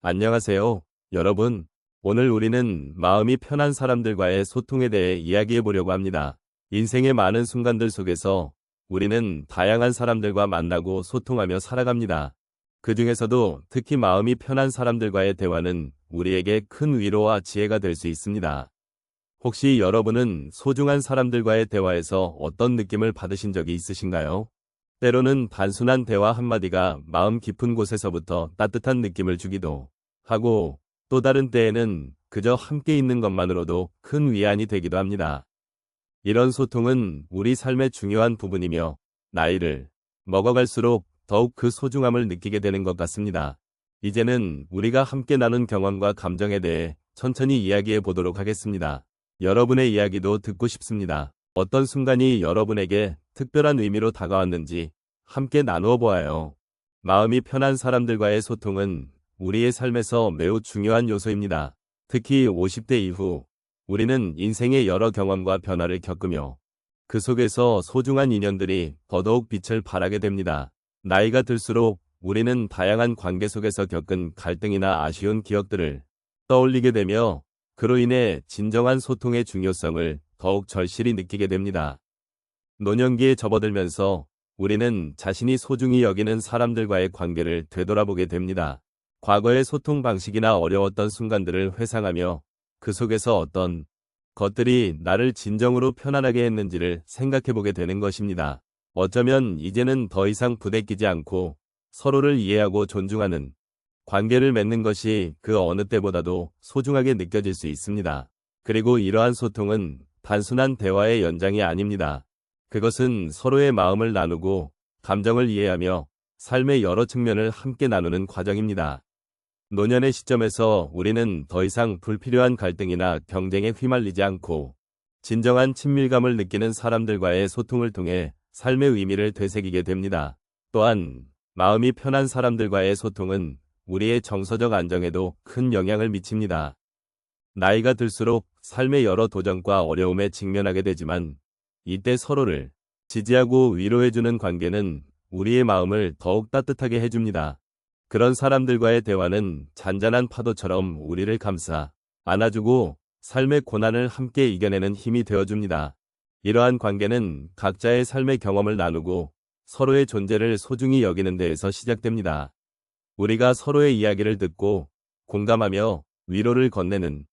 안녕하세요, 여러분. 오늘 우리는 마음이 편한 사람들과의 소통에 대해 이야기해 보려고 합니다. 인생의 많은 순간들 속에서 우리는 다양한 사람들과 만나고 소통하며 살아갑니다. 그 중에서도 특히 마음이 편한 사람들과의 대화는 우리에게 큰 위로와 지혜가 될 수 있습니다. 혹시 여러분은 소중한 사람들과의 대화에서 어떤 느낌을 받으신 적이 있으신가요? 때로는 단순한 대화 한마디가 마음 깊은 곳에서부터 따뜻한 느낌을 주기도 하고, 또 다른 때에는 그저 함께 있는 것만으로도 큰 위안이 되기도 합니다. 이런 소통은 우리 삶의 중요한 부분이며, 나이를 먹어갈수록 더욱 그 소중함을 느끼게 되는 것 같습니다. 이제는 우리가 함께 나눈 경험과 감정에 대해 천천히 이야기해 보도록 하겠습니다. 여러분의 이야기도 듣고 싶습니다. 어떤 순간이 여러분에게 특별한 의미로 다가왔는지 함께 나누어 보아요. 마음이 편한 사람들과의 소통은 우리의 삶에서 매우 중요한 요소입니다. 특히 50대 이후 우리는 인생의 여러 경험과 변화를 겪으며 그 속에서 소중한 인연들이 더더욱 빛을 발하게 됩니다. 나이가 들수록 우리는 다양한 관계 속에서 겪은 갈등이나 아쉬운 기억들을 떠올리게 되며, 그로 인해 진정한 소통의 중요성을 더욱 절실히 느끼게 됩니다. 노년기에 접어들면서 우리는 자신이 소중히 여기는 사람들과의 관계를 되돌아보게 됩니다. 과거의 소통 방식이나 어려웠던 순간들을 회상하며 그 속에서 어떤 것들이 나를 진정으로 편안하게 했는지를 생각해보게 되는 것입니다. 어쩌면 이제는 더 이상 부대끼지 않고 서로를 이해하고 존중하는 관계를 맺는 것이 그 어느 때보다도 소중하게 느껴질 수 있습니다. 그리고 이러한 소통은 단순한 대화의 연장이 아닙니다. 그것은 서로의 마음을 나누고 감정을 이해하며 삶의 여러 측면을 함께 나누는 과정입니다. 노년의 시점에서 우리는 더 이상 불필요한 갈등이나 경쟁에 휘말리지 않고 진정한 친밀감을 느끼는 사람들과의 소통을 통해 삶의 의미를 되새기게 됩니다. 또한 마음이 편한 사람들과의 소통은 우리의 정서적 안정에도 큰 영향을 미칩니다. 나이가 들수록 삶의 여러 도전과 어려움에 직면하게 되지만, 이때 서로를 지지하고 위로해주는 관계는 우리의 마음을 더욱 따뜻하게 해줍니다. 그런 사람들과의 대화는 잔잔한 파도처럼 우리를 감싸 안아주고 삶의 고난을 함께 이겨내는 힘이 되어줍니다. 이러한 관계는 각자의 삶의 경험을 나누고 서로의 존재를 소중히 여기는 데에서 시작됩니다. 우리가 서로의 이야기를 듣고 공감하며 위로를 건네는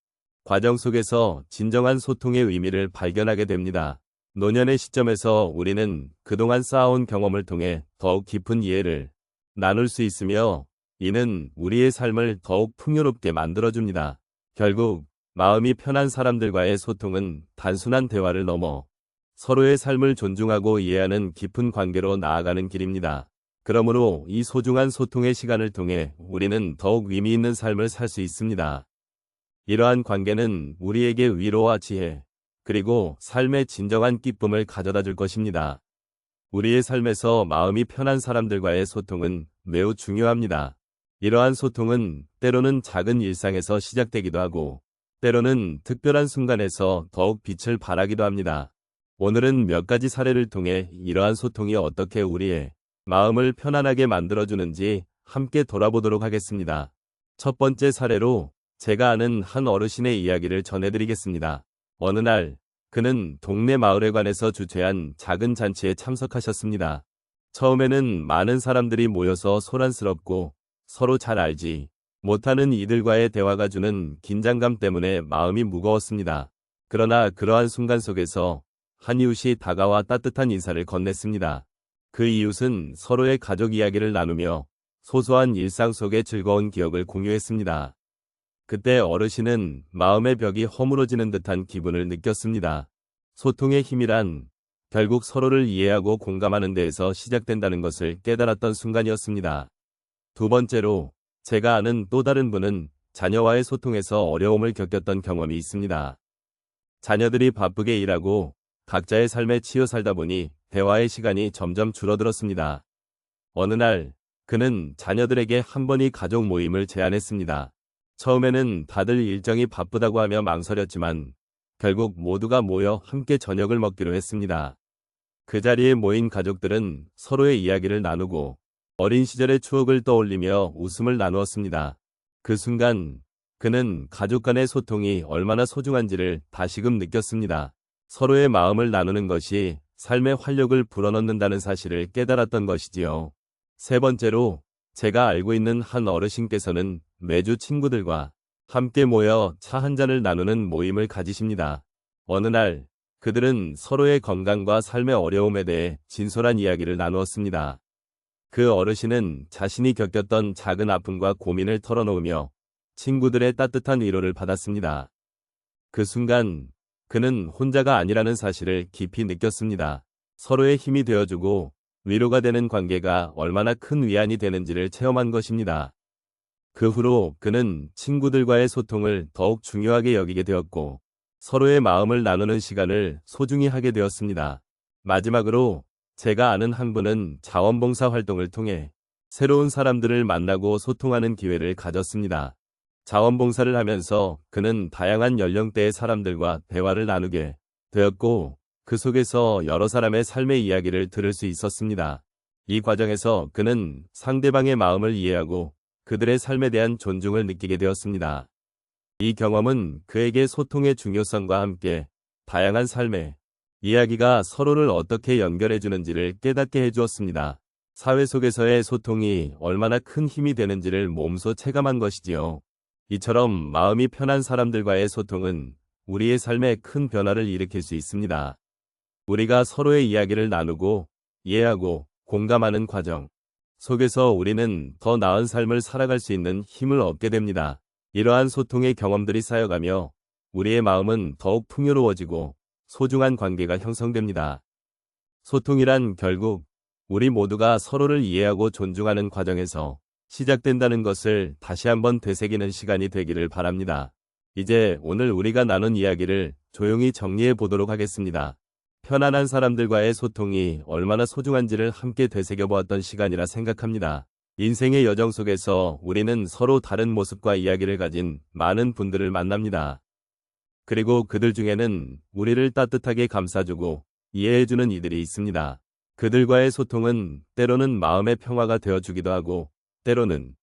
과정 속에서 진정한 소통의 의미를 발견하게 됩니다. 노년의 시점에서 우리는 그동안 쌓아온 경험을 통해 더욱 깊은 이해를 나눌 수 있으며, 이는 우리의 삶을 더욱 풍요롭게 만들어줍니다. 결국 마음이 편한 사람들과의 소통은 단순한 대화를 넘어 서로의 삶을 존중하고 이해하는 깊은 관계로 나아가는 길입니다. 그러므로 이 소중한 소통의 시간을 통해 우리는 더욱 의미 있는 삶을 살 수 있습니다. 이러한 관계는 우리에게 위로와 지혜, 그리고 삶의 진정한 기쁨을 가져다 줄 것입니다. 우리의 삶에서 마음이 편한 사람들과의 소통은 매우 중요합니다. 이러한 소통은 때로는 작은 일상에서 시작되기도 하고, 때로는 특별한 순간에서 더욱 빛을 발하기도 합니다. 오늘은 몇 가지 사례를 통해 이러한 소통이 어떻게 우리의 마음을 편안하게 만들어주는지 함께 돌아보도록 하겠습니다. 첫 번째 사례로 제가 아는 한 어르신의 이야기를 전해드리겠습니다. 어느 날 그는 동네 마을회관에서 주최한 작은 잔치에 참석하셨습니다. 처음에는 많은 사람들이 모여서 소란스럽고 서로 잘 알지 못하는 이들과의 대화가 주는 긴장감 때문에 마음이 무거웠습니다. 그러나 그러한 순간 속에서 한 이웃이 다가와 따뜻한 인사를 건넸습니다. 그 이웃은 서로의 가족 이야기를 나누며 소소한 일상 속의 즐거운 기억을 공유했습니다. 그때 어르신은 마음의 벽이 허물어지는 듯한 기분을 느꼈습니다. 소통의 힘이란 결국 서로를 이해하고 공감하는 데에서 시작된다는 것을 깨달았던 순간이었습니다. 두 번째로 제가 아는 또 다른 분은 자녀와의 소통에서 어려움을 겪었던 경험이 있습니다. 자녀들이 바쁘게 일하고 각자의 삶에 치여 살다 보니 대화의 시간이 점점 줄어들었습니다. 어느 날 그는 자녀들에게 한 번의 가족 모임을 제안했습니다. 처음에는 다들 일정이 바쁘다고 하며 망설였지만 결국 모두가 모여 함께 저녁을 먹기로 했습니다. 그 자리에 모인 가족들은 서로의 이야기를 나누고 어린 시절의 추억을 떠올리며 웃음을 나누었습니다. 그 순간 그는 가족 간의 소통이 얼마나 소중한지를 다시금 느꼈습니다. 서로의 마음을 나누는 것이 삶의 활력을 불어넣는다는 사실을 깨달았던 것이지요. 세 번째로 제가 알고 있는 한 어르신께서는 매주 친구들과 함께 모여 차 한 잔을 나누는 모임을 가지십니다. 어느 날 그들은 서로의 건강과 삶의 어려움에 대해 진솔한 이야기를 나누었습니다. 그 어르신은 자신이 겪었던 작은 아픔과 고민을 털어놓으며 친구들의 따뜻한 위로를 받았습니다. 그 순간 그는 혼자가 아니라는 사실을 깊이 느꼈습니다. 서로의 힘이 되어주고 위로가 되는 관계가 얼마나 큰 위안이 되는지를 체험한 것입니다. 그 후로 그는 친구들과의 소통을 더욱 중요하게 여기게 되었고 서로의 마음을 나누는 시간을 소중히 하게 되었습니다. 마지막으로 제가 아는 한 분은 자원봉사 활동을 통해 새로운 사람들을 만나고 소통하는 기회를 가졌습니다. 자원봉사를 하면서 그는 다양한 연령대의 사람들과 대화를 나누게 되었고 그 속에서 여러 사람의 삶의 이야기를 들을 수 있었습니다. 이 과정에서 그는 상대방의 마음을 이해하고 그들의 삶에 대한 존중을 느끼게 되었습니다. 이 경험은 그에게 소통의 중요성과 함께 다양한 삶의 이야기가 서로를 어떻게 연결해주는지를 깨닫게 해주었습니다. 사회 속에서의 소통이 얼마나 큰 힘이 되는지를 몸소 체감한 것이지요. 이처럼 마음이 편한 사람들과의 소통은 우리의 삶에 큰 변화를 일으킬 수 있습니다. 우리가 서로의 이야기를 나누고 이해하고 공감하는 과정 속에서 우리는 더 나은 삶을 살아갈 수 있는 힘을 얻게 됩니다. 이러한 소통의 경험들이 쌓여가며 우리의 마음은 더욱 풍요로워지고 소중한 관계가 형성됩니다. 소통이란 결국 우리 모두가 서로를 이해하고 존중하는 과정에서 시작된다는 것을 다시 한번 되새기는 시간이 되기를 바랍니다. 이제 오늘 우리가 나눈 이야기를 조용히 정리해 보도록 하겠습니다. 편안한 사람들과의 소통이 얼마나 소중한지를 함께 되새겨 보았던 시간이라 생각합니다. 인생의 여정 속에서 우리는 서로 다른 모습과 이야기를 가진 많은 분들을 만납니다. 그리고 그들 중에는 우리를 따뜻하게 감싸주고 이해해주는 이들이 있습니다. 그들과의 소통은 때로는 마음의 평화가 되어주기도 하고 때로는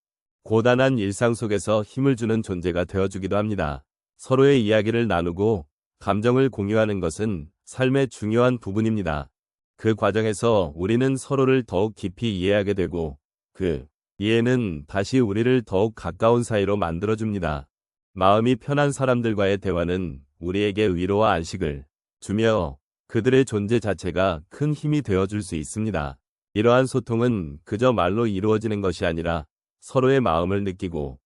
고단한 일상 속에서 힘을 주는 존재가 되어주기도 합니다. 서로의 이야기를 나누고 감정을 공유하는 것은 삶의 중요한 부분입니다. 그 과정에서 우리는 서로를 더욱 깊이 이해하게 되고 그 이해는 다시 우리를 더욱 가까운 사이로 만들어줍니다. 마음이 편한 사람들과의 대화는 우리에게 위로와 안식을 주며 그들의 존재 자체가 큰 힘이 되어줄 수 있습니다. 이러한 소통은 그저 말로 이루어지는 것이 아니라 서로의 마음을 느끼고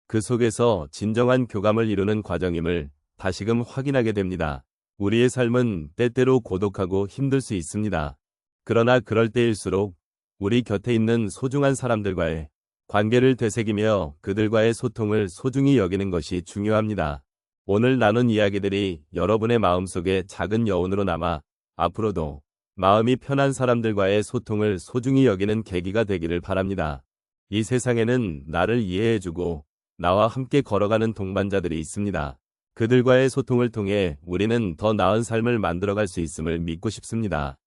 그 속에서 진정한 교감을 이루는 과정임을 다시금 확인하게 됩니다. 우리의 삶은 때때로 고독하고 힘들 수 있습니다. 그러나 그럴 때일수록 우리 곁에 있는 소중한 사람들과의 관계를 되새기며 그들과의 소통을 소중히 여기는 것이 중요합니다. 오늘 나눈 이야기들이 여러분의 마음속에 작은 여운으로 남아 앞으로도 마음이 편한 사람들과의 소통을 소중히 여기는 계기가 되기를 바랍니다. 이 세상에는 나를 이해해주고 나와 함께 걸어가는 동반자들이 있습니다. 그들과의 소통을 통해 우리는 더 나은 삶을 만들어갈 수 있음을 믿고 싶습니다.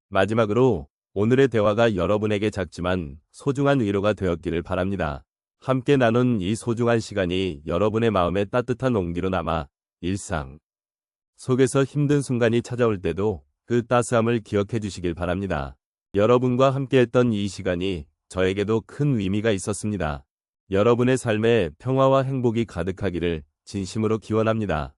마지막으로 오늘의 대화가 여러분에게 작지만 소중한 위로가 되었기를 바랍니다. 함께 나눈 이 소중한 시간이 여러분의 마음에 따뜻한 온기로 남아 일상 속에서 힘든 순간이 찾아올 때도 그 따스함을 기억해 주시길 바랍니다. 여러분과 함께했던 이 시간이 저에게도 큰 의미가 있었습니다. 여러분의 삶에 평화와 행복이 가득하기를 진심으로 기원합니다.